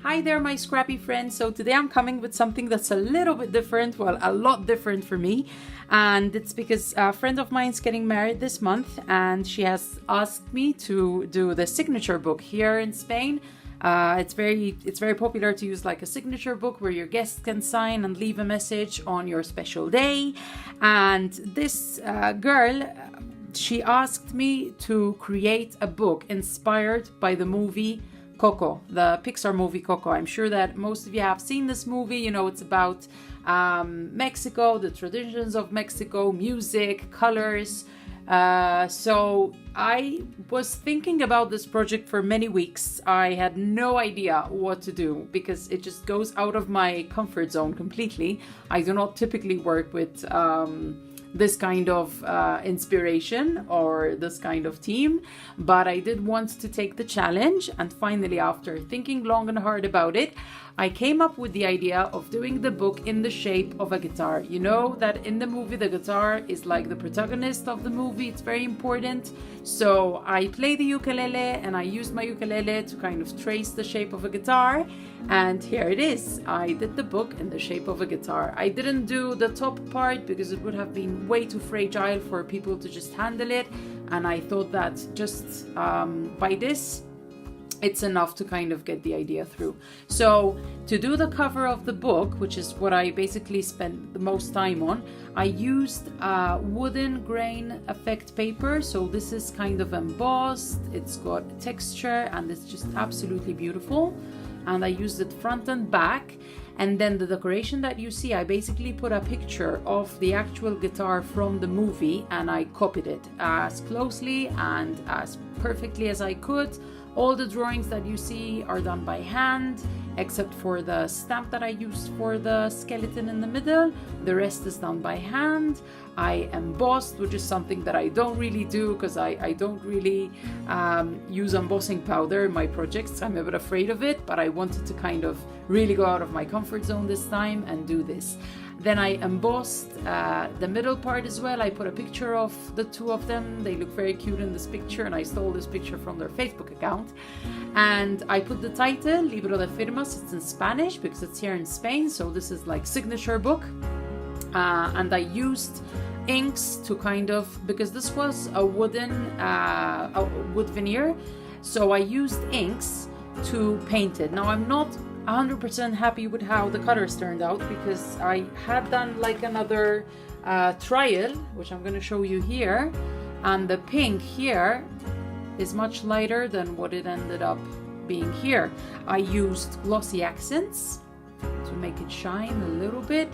Hi there, my scrappy friends. So today I'm coming with something that's a little bit different, well, a lot different for me. And it's because a friend of mine's getting married this month and she has asked me to do the signature book here in Spain. It's very popular to use like a signature book where your guests can sign and leave a message on your special day. And this girl, she asked me to create a book inspired by the movie Coco, the Pixar movie Coco. I'm sure that most of you have seen this movie. You know, it's about Mexico, the traditions of Mexico, music, colors. So I was thinking about this project for many weeks. I had no idea what to do because it just goes out of my comfort zone completely. I do not typically work with this kind of inspiration or this kind of team, but I did want to take the challenge, and finally, after thinking long and hard about it, I came up with the idea of doing the book in the shape of a guitar. You know that in the movie the guitar is like the protagonist of the movie, it's very important. So I play the ukulele and I used my ukulele to kind of trace the shape of a guitar, and here it is. I did the book in the shape of a guitar. I didn't do the top part because it would have been way too fragile for people to just handle it, and I thought that just by this it's enough to kind of get the idea through. So to do the cover of the book, which is what I basically spent the most time on, I used wooden grain effect paper. So this is kind of embossed, it's got texture, and it's just absolutely beautiful. And I used it front and back. And then the decoration that you see, I basically put a picture of the actual guitar from the movie and I copied it as closely and as perfectly as I could. All the drawings that you see are done by hand, except for the stamp that I used for the skeleton in the middle. The rest is done by hand. I embossed, which is something that I don't really do because I don't really use embossing powder in my projects. I'm a bit afraid of it, but I wanted to kind of really go out of my comfort zone this time and do this. Then I embossed the middle part as well. I put a picture of the two of them. They look very cute in this picture, and I stole this picture from their Facebook account. And I put the title, Libro de Firmas. It's in Spanish because it's here in Spain, so this is like signature book. And I used inks to kind of, because this was a wood veneer, so I used inks to paint it. Now I'm not 100% happy with how the colors turned out because I had done like another trial, which I'm going to show you here, and the pink here is much lighter than what it ended up being here. I used glossy accents to make it shine a little bit,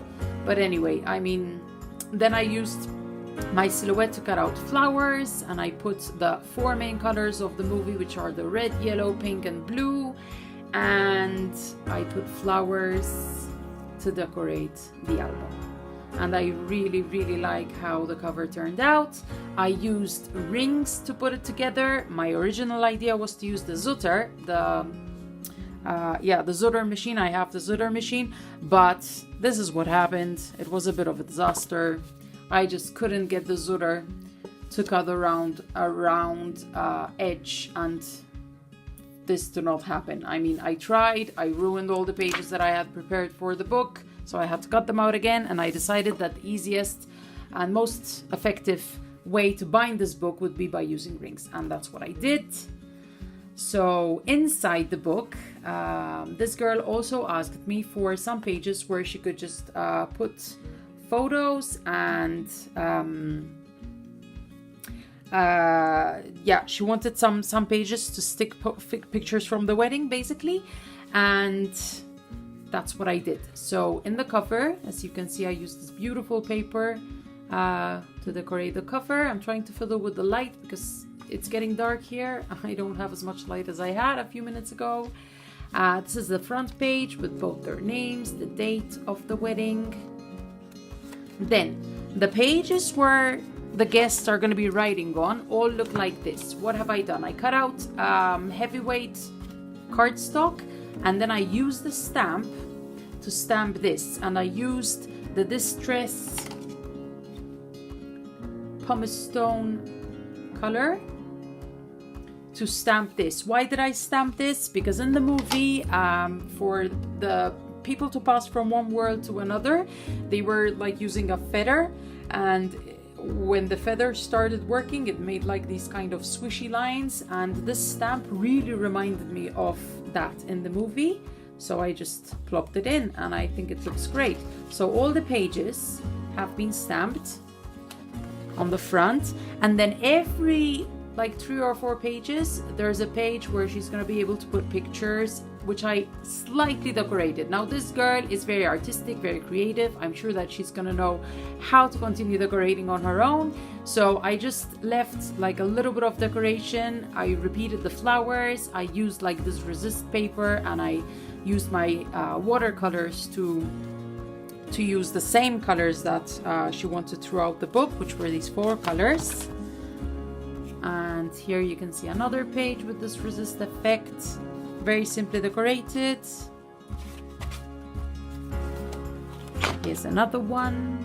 but anyway, I mean, then I used my silhouette to cut out flowers, and I put the four main colors of the movie, which are the red, yellow, pink and blue, and I put flowers to decorate the album. And I really like how the cover turned out. I used rings to put it together. My original idea was to use the Zutter, the Zutter machine. I have the Zutter machine, but this is what happened. It was a bit of a disaster. I just couldn't get the Zutter to cut around a round edge, and this did not happen. I mean, I tried, I ruined all the pages that I had prepared for the book, so I had to cut them out again, and I decided that the easiest and most effective way to bind this book would be by using rings, and that's what I did. So inside the book, this girl also asked me for some pages where she could just put photos and she wanted some pages to stick pictures from the wedding basically, and that's what I did. So in the cover, as you can see, I used this beautiful paper to decorate the cover. I'm trying to fiddle with the light because it's getting dark here. I don't have as much light as I had a few minutes ago. This is the front page with both their names, the date of the wedding. Then the pages where the guests are going to be writing on all look like this. What have I done? I cut out heavyweight cardstock, and then I used the stamp to stamp this, and I used the Distress Pumice Stone color to stamp this. Why did I stamp this? Because in the movie, for the people to pass from one world to another, they were like using a feather, and when the feather started working, it made like these kind of swishy lines, and this stamp really reminded me of that in the movie. So I just plopped it in, and I think it looks great. So all the pages have been stamped on the front, and then every like 3 or 4 pages there's a page where she's going to be able to put pictures, which I slightly decorated. Now this girl is very artistic, very creative. I'm sure that she's going to know how to continue decorating on her own. So I just left like a little bit of decoration. I repeated the flowers. I used like this resist paper, and I used my watercolors to use the same colors that she wanted throughout the book, which were these 4 colors. And here you can see another page with this resist effect, very simply decorated. Here's another one.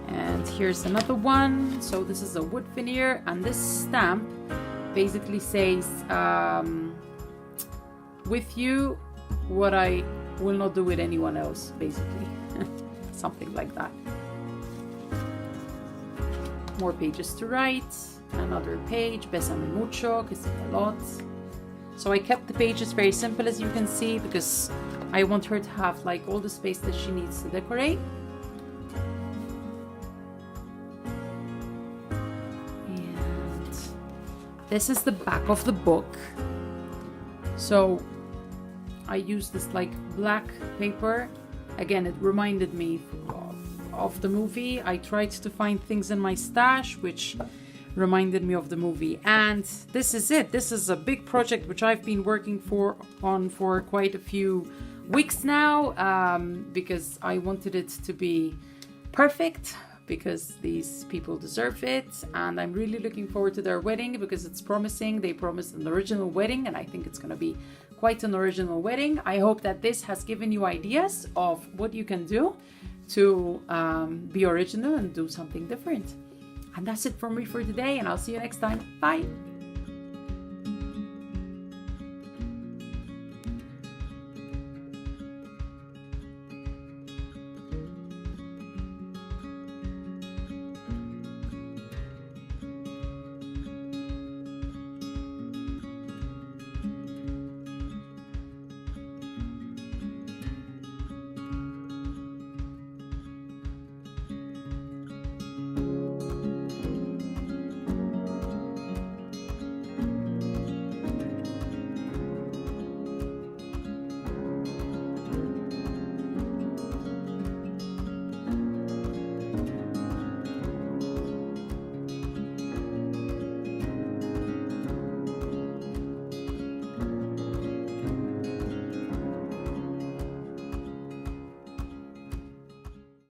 And here's another one. So this is a wood veneer, and this stamp basically says, with you what I will not do with anyone else, basically. Something like that. More pages to write. Another page, Bésame mucho, kissing a lot. So I kept the pages very simple, as you can see, because I want her to have like all the space that she needs to decorate. And this is the back of the book. So I used this like black paper. Again, it reminded me of the movie. I tried to find things in my stash which reminded me of the movie. And this is it. This is a big project which I've been working on for quite a few weeks now, because I wanted it to be perfect, because these people deserve it. And I'm really looking forward to their wedding, because it's promising. They promised an original wedding, and I think it's going to be quite an original wedding. I hope that this has given you ideas of what you can do to be original and do something different. And that's it from me for today, and I'll see you next time. Bye.